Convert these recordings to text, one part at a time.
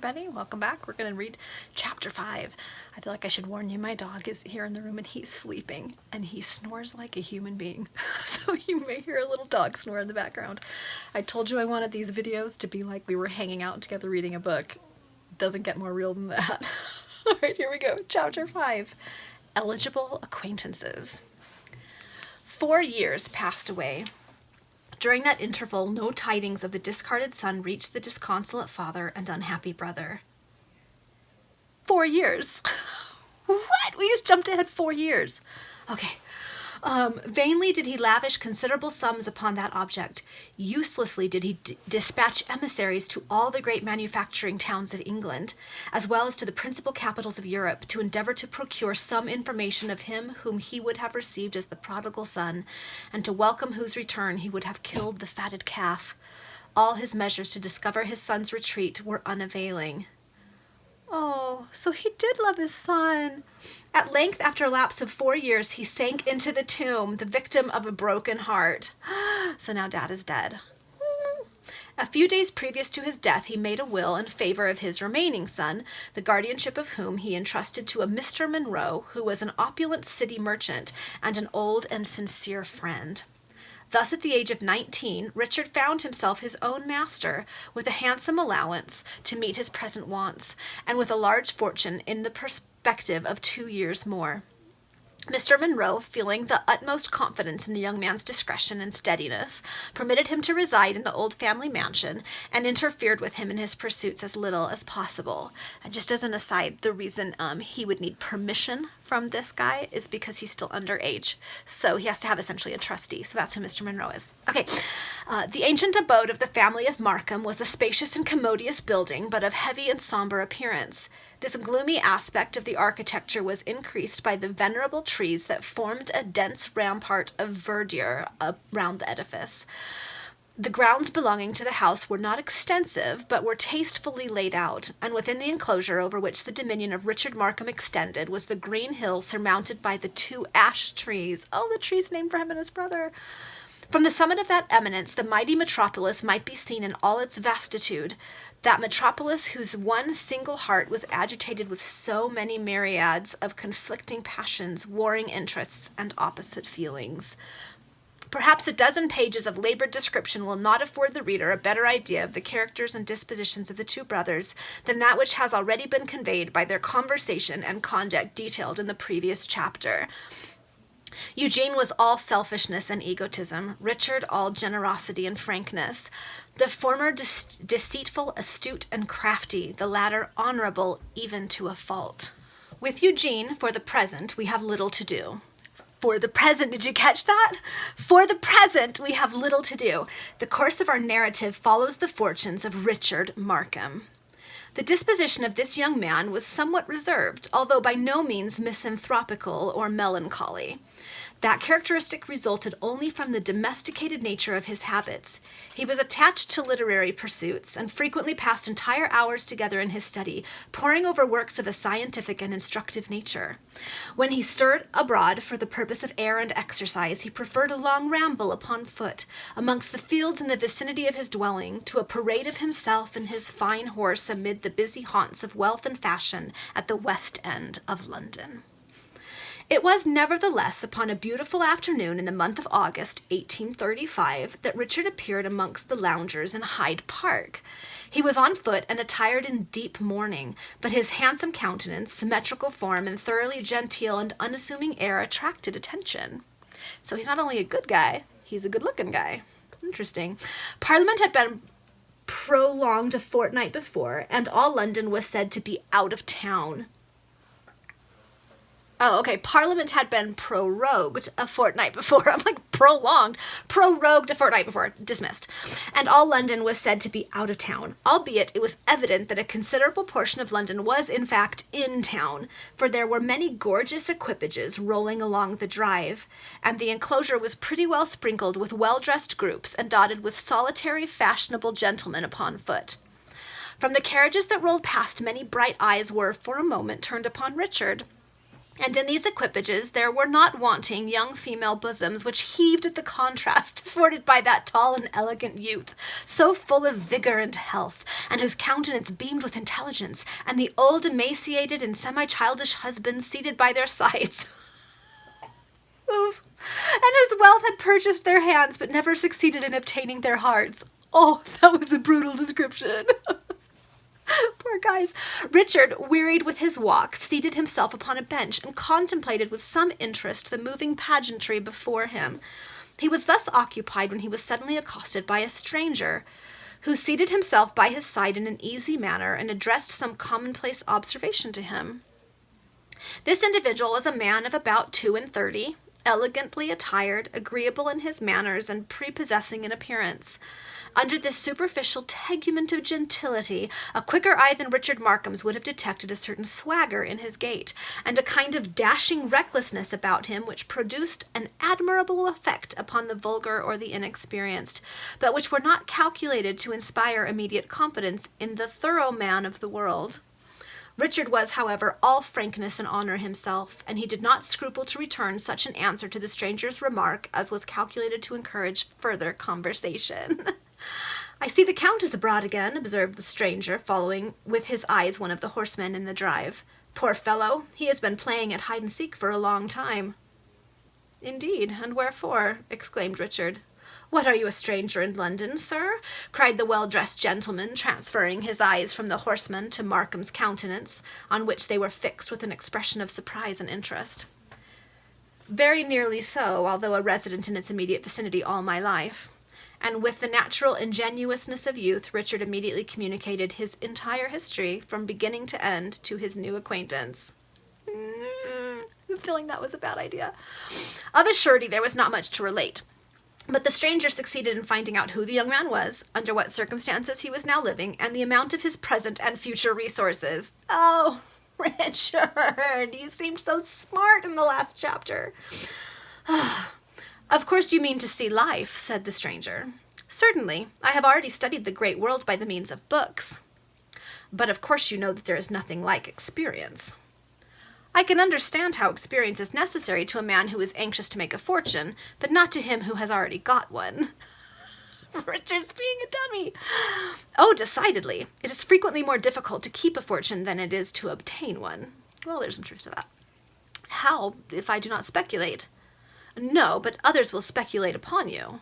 everybody. Welcome back. We're going to read chapter 5. I feel like I should warn you, my dog is here in the room and he's sleeping and he snores like a human being. So you may hear a little dog snore in the background. I told you I wanted these videos to be like we were hanging out together reading a book. Doesn't get more real than that. All right, here we go. Chapter 5. Eligible Acquaintances. 4 years passed away. During that interval, no tidings of the discarded son reached the disconsolate father and unhappy brother. 4 years. What? We just jumped ahead 4 years. Okay. Vainly did he lavish considerable sums upon that object. Uselessly did he dispatch emissaries to all the great manufacturing towns of England, as well as to the principal capitals of Europe, to endeavor to procure some information of him whom he would have received as the prodigal son, and to welcome whose return he would have killed the fatted calf. All his measures to discover his son's retreat were unavailing. Oh, so he did love his son. At length, after a lapse of 4 years, he sank into the tomb, the victim of a broken heart. So now Dad is dead. A few days previous to his death, he made a will in favor of his remaining son, the guardianship of whom he entrusted to a Mr. Monroe, who was an opulent city merchant and an old and sincere friend. Thus, at the age of 19, Richard found himself his own master, with a handsome allowance to meet his present wants, and with a large fortune in the perspective of 2 years more. Mr. Monroe, feeling the utmost confidence in the young man's discretion and steadiness, permitted him to reside in the old family mansion and interfered with him in his pursuits as little as possible. And just as an aside, the reason he would need permission from this guy is because he's still underage. So he has to have essentially a trustee. So that's who Mr. Monroe is. Okay. The ancient abode of the family of Markham was a spacious and commodious building, but of heavy and somber appearance. This gloomy aspect of the architecture was increased by the venerable trees that formed a dense rampart of verdure around the edifice. The grounds belonging to the house were not extensive, but were tastefully laid out, and within the enclosure over which the dominion of Richard Markham extended was the green hill surmounted by the 2 ash trees. Oh, the trees named for him and his brother. From the summit of that eminence, the mighty metropolis might be seen in all its vastitude, that metropolis whose one single heart was agitated with so many myriads of conflicting passions, warring interests, and opposite feelings. Perhaps a dozen pages of labored description will not afford the reader a better idea of the characters and dispositions of the 2 brothers than that which has already been conveyed by their conversation and conduct detailed in the previous chapter. Eugene was all selfishness and egotism, Richard all generosity and frankness, the former deceitful, astute, and crafty, the latter honorable even to a fault. With Eugene, for the present, we have little to do. For the present, did you catch that? For the present, we have little to do. The course of our narrative follows the fortunes of Richard Markham. The disposition of this young man was somewhat reserved, although by no means misanthropical or melancholy. That characteristic resulted only from the domesticated nature of his habits. He was attached to literary pursuits and frequently passed entire hours together in his study, poring over works of a scientific and instructive nature. When he stirred abroad for the purpose of air and exercise, he preferred a long ramble upon foot amongst the fields in the vicinity of his dwelling to a parade of himself and his fine horse amid the busy haunts of wealth and fashion at the West End of London. It was nevertheless upon a beautiful afternoon in the month of August, 1835, that Richard appeared amongst the loungers in Hyde Park. He was on foot and attired in deep mourning, but his handsome countenance, symmetrical form, and thoroughly genteel and unassuming air attracted attention. So he's not only a good guy, he's a good-looking guy. Interesting. Parliament had been prolonged a fortnight before, and all London was said to be out of town. Oh, okay. Parliament had been prorogued a fortnight before. I'm like, prolonged. Prorogued a fortnight before. Dismissed. And all London was said to be out of town, albeit it was evident that a considerable portion of London was, in fact, in town, for there were many gorgeous equipages rolling along the drive, and the enclosure was pretty well sprinkled with well-dressed groups and dotted with solitary, fashionable gentlemen upon foot. From the carriages that rolled past, many bright eyes were, for a moment, turned upon Richard. And in these equipages there were not wanting young female bosoms, which heaved at the contrast afforded by that tall and elegant youth, so full of vigor and health, and whose countenance beamed with intelligence, and the old emaciated and semi-childish husbands seated by their sides, and whose wealth had purchased their hands, but never succeeded in obtaining their hearts. Oh, that was a brutal description. Poor guys. Richard, wearied with his walk, seated himself upon a bench and contemplated with some interest the moving pageantry before him. He was thus occupied when he was suddenly accosted by a stranger, who seated himself by his side in an easy manner and addressed some commonplace observation to him. This individual was a man of about 32, elegantly attired, agreeable in his manners, and prepossessing in appearance. Under this superficial tegument of gentility, a quicker eye than Richard Markham's would have detected a certain swagger in his gait, and a kind of dashing recklessness about him which produced an admirable effect upon the vulgar or the inexperienced, but which were not calculated to inspire immediate confidence in the thorough man of the world. Richard was, however, all frankness and honor himself, and he did not scruple to return such an answer to the stranger's remark as was calculated to encourage further conversation. "I see the Count is abroad again," observed the stranger, following with his eyes one of the horsemen in the drive. "Poor fellow, he has been playing at hide-and-seek for a long time." "Indeed, and wherefore?" exclaimed Richard. "What, are you a stranger in London, sir?" cried the well-dressed gentleman, transferring his eyes from the horseman to Markham's countenance, on which they were fixed with an expression of surprise and interest. "Very nearly so, although a resident in its immediate vicinity all my life." And with the natural ingenuousness of youth, Richard immediately communicated his entire history, from beginning to end, to his new acquaintance. I'm feeling that was a bad idea. Of a surety, there was not much to relate. But the stranger succeeded in finding out who the young man was, under what circumstances he was now living, and the amount of his present and future resources. Oh, Richard, you seemed so smart in the last chapter. "Of course you mean to see life," said the stranger. "Certainly. I have already studied the great world by the means of books." "But of course you know that there is nothing like experience." "I can understand how experience is necessary to a man who is anxious to make a fortune, but not to him who has already got one." Richard's being a dummy. "Oh, decidedly. It is frequently more difficult to keep a fortune than it is to obtain one." Well, there's some truth to that. "How, if I do not speculate?" "No, but others will speculate upon you."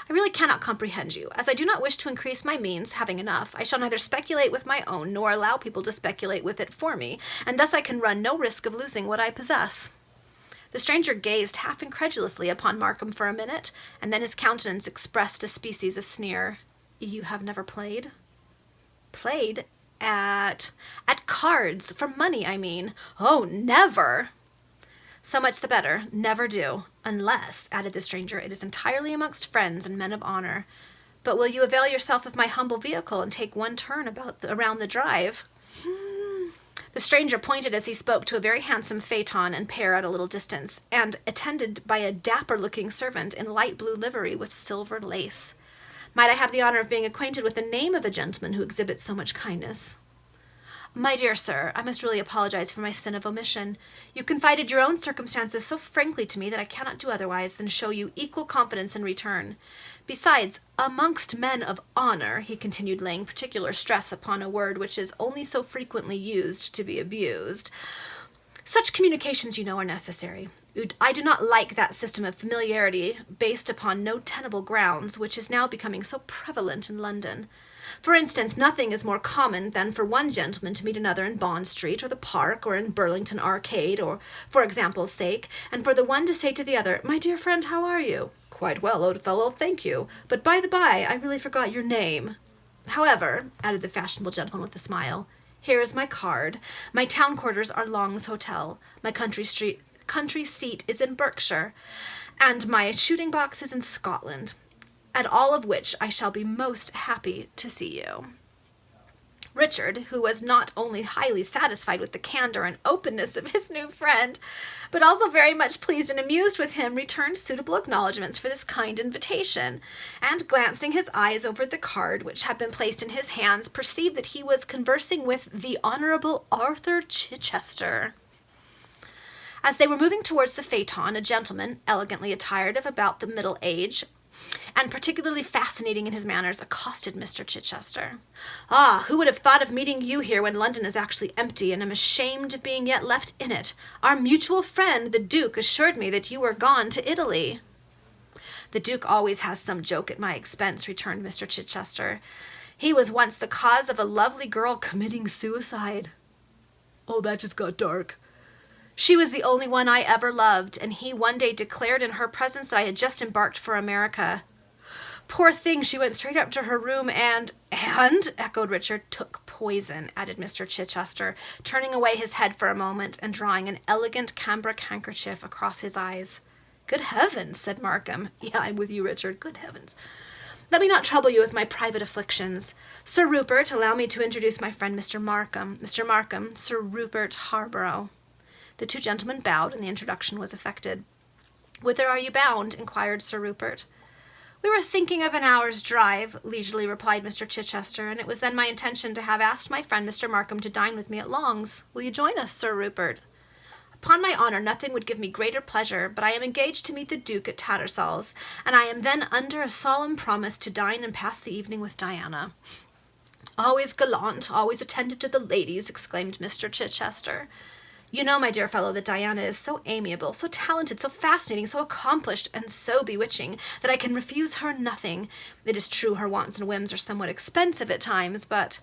"I really cannot comprehend you. As I do not wish to increase my means, having enough, I shall neither speculate with my own, nor allow people to speculate with it for me, and thus I can run no risk of losing what I possess." The stranger gazed half incredulously upon Markham for a minute, and then his countenance expressed a species of sneer. "You have never played?" "Played? At cards, for money, I mean." "Oh, never!" "So much the better. Never do. Unless," added the stranger, "it is entirely amongst friends and men of honor. But will you avail yourself of my humble vehicle and take one turn around the drive?" The stranger pointed as he spoke to a very handsome phaeton and pair at a little distance, and attended by a dapper-looking servant in light blue livery with silver lace. "Might I have the honor of being acquainted with the name of a gentleman who exhibits so much kindness?" "My dear sir, I must really apologize for my sin of omission. You confided your own circumstances so frankly to me that I cannot do otherwise than show you equal confidence in return. Besides, amongst men of honor," he continued, laying particular stress upon a word which is only so frequently used to be abused, "such communications, you know, are necessary. I do not like that system of familiarity based upon no tenable grounds, which is now becoming so prevalent in London. For instance, nothing is more common than for one gentleman to meet another in Bond Street, or the Park, or in Burlington Arcade, or for example's sake, and for the one to say to the other, 'My dear friend, how are you?' 'Quite well, old fellow, thank you. But by the by, I really forgot your name.' However," added the fashionable gentleman with a smile, "here is my card. My town quarters are Long's Hotel. My country seat is in Berkshire, and my shooting box is in Scotland. At all of which I shall be most happy to see you." Richard, who was not only highly satisfied with the candor and openness of his new friend, but also very much pleased and amused with him, returned suitable acknowledgments for this kind invitation, and glancing his eyes over the card which had been placed in his hands, perceived that he was conversing with the Honourable Arthur Chichester. As they were moving towards the phaeton, a gentleman, elegantly attired of about the middle age, and particularly fascinating in his manners, accosted Mr. Chichester. "Ah, who would have thought of meeting you here when London is actually empty, and am ashamed of being yet left in it? Our mutual friend, the Duke, assured me that you were gone to Italy." "The Duke always has some joke at my expense," returned Mr. Chichester. "He was once the cause of a lovely girl committing suicide." "Oh, that just got dark." "She was the only one I ever loved, and he one day declared in her presence that I had just embarked for America." "Poor thing, she went straight up to her room and—" "And?" echoed Richard. "Took poison," added Mr. Chichester, turning away his head for a moment and drawing an elegant cambric handkerchief across his eyes. "Good heavens," said Markham. "Yeah, I'm with you, Richard. Good heavens. Let me not trouble you with my private afflictions. Sir Rupert, allow me to introduce my friend Mr. Markham. Mr. Markham, Sir Rupert Harborough." The two gentlemen bowed, and the introduction was effected. "Whither are you bound?" inquired Sir Rupert. "We were thinking of an hour's drive," leisurely replied Mr. Chichester, "and it was then my intention to have asked my friend Mr. Markham to dine with me at Long's. Will you join us, Sir Rupert?" "Upon my honour, nothing would give me greater pleasure, but I am engaged to meet the Duke at Tattersall's, and I am then under a solemn promise to dine and pass the evening with Diana." "Always gallant, always attentive to the ladies," exclaimed Mr. Chichester. "You know, my dear fellow, that Diana is so amiable, so talented, so fascinating, so accomplished, and so bewitching, that I can refuse her nothing. It is true her wants and whims are somewhat expensive at times, but—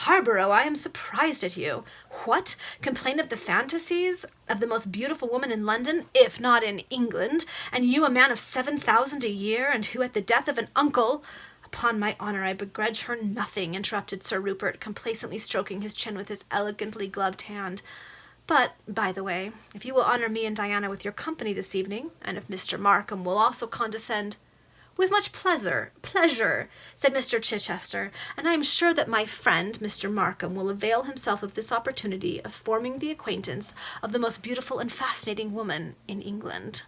Harborough, I am surprised at you. What? Complain of the fantasies of the most beautiful woman in London, if not in England, and you a man of 7,000 a year, and who at the death of an uncle— "Upon my honour, I begrudge her nothing," interrupted Sir Rupert, complacently stroking his chin with his elegantly gloved hand. "But, by the way, if you will honour me and Diana with your company this evening, and if Mr. Markham will also condescend—" "With much pleasure, said Mr. Chichester, "and I am sure that my friend, Mr. Markham, will avail himself of this opportunity of forming the acquaintance of the most beautiful and fascinating woman in England."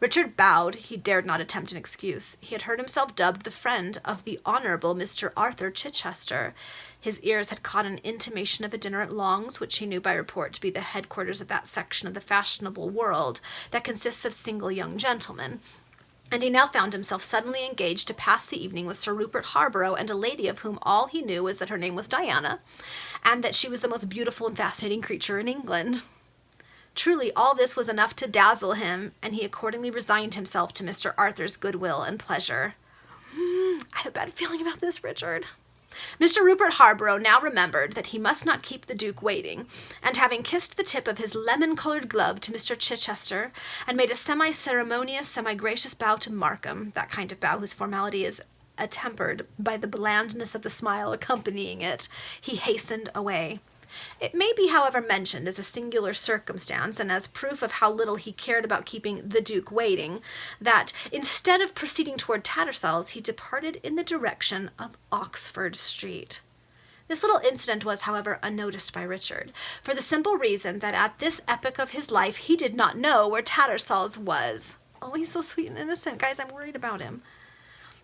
Richard bowed. He dared not attempt an excuse. He had heard himself dubbed the friend of the Honourable Mr. Arthur Chichester. His ears had caught an intimation of a dinner at Long's, which he knew by report to be the headquarters of that section of the fashionable world that consists of single young gentlemen, and he now found himself suddenly engaged to pass the evening with Sir Rupert Harborough and a lady of whom all he knew was that her name was Diana, and that she was the most beautiful and fascinating creature in England. Truly, all this was enough to dazzle him, and he accordingly resigned himself to Mr. Arthur's goodwill and pleasure. I have a bad feeling about this, Richard. Mr. Rupert Harborough now remembered that he must not keep the Duke waiting, and having kissed the tip of his lemon-coloured glove to Mr. Chichester, and made a semi-ceremonious, semi-gracious bow to Markham, that kind of bow whose formality is attempered by the blandness of the smile accompanying it, he hastened away. It may be, however, mentioned as a singular circumstance, and as proof of how little he cared about keeping the Duke waiting, that, instead of proceeding toward Tattersall's, he departed in the direction of Oxford Street. This little incident was, however, unnoticed by Richard, for the simple reason that at this epoch of his life he did not know where Tattersall's was. Oh, he's so sweet and innocent, guys. I'm worried about him.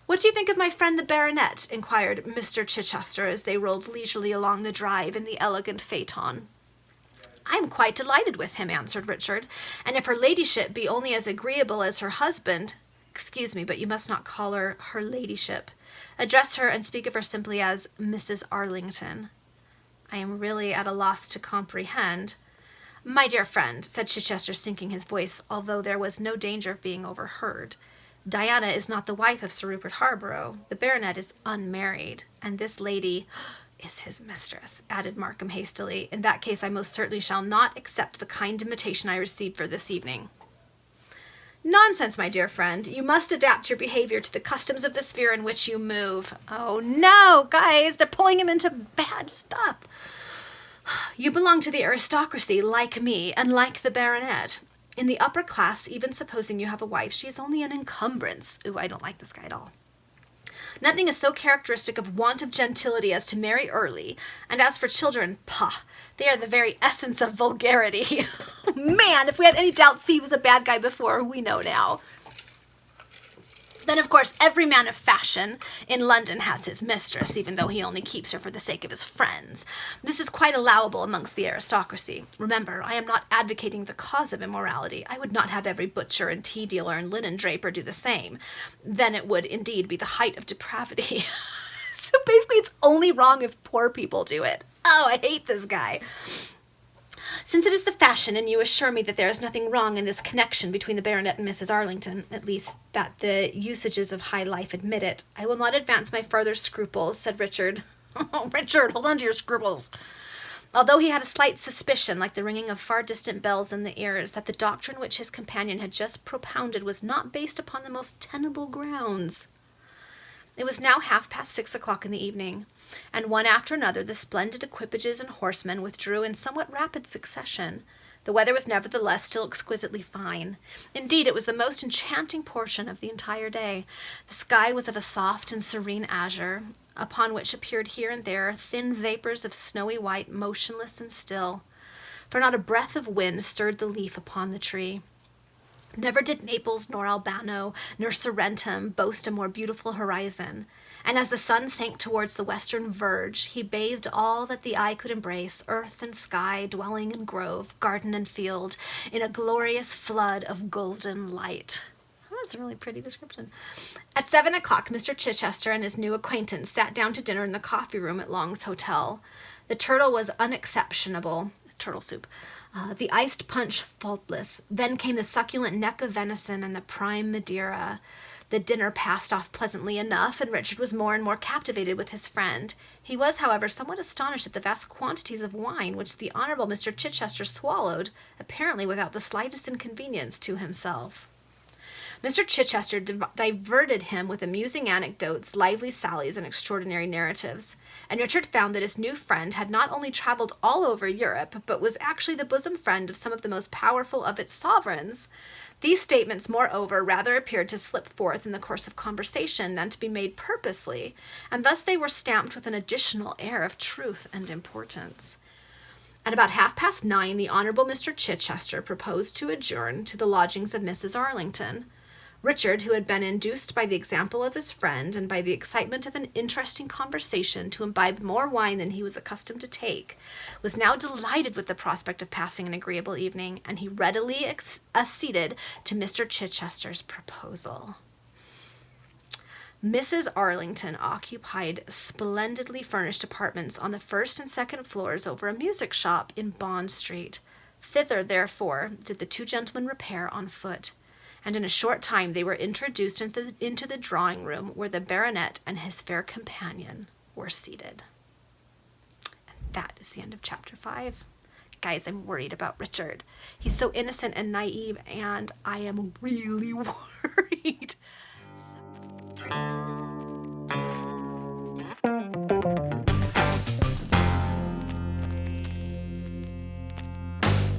"What do you think of my friend the baronet?" inquired Mr. Chichester as they rolled leisurely along the drive in the elegant phaeton. "I am quite delighted with him," answered Richard, "and if her ladyship be only as agreeable as her husband—" "Excuse me, but you must not call her her ladyship. Address her and speak of her simply as Mrs. Arlington." "I am really at a loss to comprehend—" "My dear friend," said Chichester, sinking his voice, although there was no danger of being overheard, "Diana is not the wife of Sir Rupert Harborough. The baronet is unmarried, and this lady is his mistress," added Markham hastily. "In that case I most certainly shall not accept the kind invitation I received for this evening." "Nonsense, my dear friend. You must adapt your behavior to the customs of the sphere in which you move." Oh no, guys, they're pulling him into bad stuff. "You belong to the aristocracy, like me, and like the baronet. In the upper class, even supposing you have a wife, she is only an encumbrance." Ooh, I don't like this guy at all. "Nothing is so characteristic of want of gentility as to marry early, and as for children, pah, they are the very essence of vulgarity." Man, if we had any doubts he was a bad guy before, we know now. Then, of course, every man of fashion in London has his mistress, even though he only keeps her for the sake of his friends. This is quite allowable amongst the aristocracy. Remember, I am not advocating the cause of immorality. I would not have every butcher and tea dealer and linen draper do the same. Then it would indeed be the height of depravity. So basically, it's only wrong if poor people do it. Oh, I hate this guy. Since it is the fashion, and you assure me that there is nothing wrong in this connection between the baronet and Mrs. Arlington, at least that the usages of high life admit it, I will not advance my further scruples, said Richard. Oh, Richard, hold on to your scruples. Although he had a slight suspicion, like the ringing of far distant bells in the ears, that the doctrine which his companion had just propounded was not based upon the most tenable grounds. It was now 6:30 in the evening, and one after another the splendid equipages and horsemen withdrew in somewhat rapid succession. The weather was nevertheless still exquisitely fine. Indeed, it was the most enchanting portion of the entire day. The sky was of a soft and serene azure, upon which appeared here and there thin vapors of snowy white, motionless and still, for not a breath of wind stirred the leaf upon the tree. Never did Naples, nor Albano, nor Sorrentum boast a more beautiful horizon, and as the sun sank towards the western verge, he bathed all that the eye could embrace, earth and sky, dwelling and grove, garden and field, in a glorious flood of golden light. Oh, that's a really pretty description. At 7:00, Mr. Chichester and his new acquaintance sat down to dinner in the coffee room at Long's Hotel. The turtle was unexceptionable, turtle soup. The iced punch faultless. Then came the succulent neck of venison and the prime Madeira. The dinner passed off pleasantly enough, and Richard was more and more captivated with his friend. He was, however, somewhat astonished at the vast quantities of wine which the Honourable Mr. Chichester swallowed, apparently without the slightest inconvenience to himself. Mr. Chichester diverted him with amusing anecdotes, lively sallies, and extraordinary narratives, and Richard found that his new friend had not only travelled all over Europe, but was actually the bosom friend of some of the most powerful of its sovereigns. These statements, moreover, rather appeared to slip forth in the course of conversation than to be made purposely, and thus they were stamped with an additional air of truth and importance. At about 9:30, the Honourable Mr. Chichester proposed to adjourn to the lodgings of Mrs. Arlington. Richard, who had been induced by the example of his friend and by the excitement of an interesting conversation to imbibe more wine than he was accustomed to take, was now delighted with the prospect of passing an agreeable evening, and he readily acceded to Mr. Chichester's proposal. Mrs. Arlington occupied splendidly furnished apartments on the first and second floors over a music shop in Bond Street. Thither, therefore, did the two gentlemen repair on foot, and in a short time they were introduced into the drawing-room where the baronet and his fair companion were seated. And that is the end of chapter 5. Guys, I'm worried about Richard. He's so innocent and naive, and I am really worried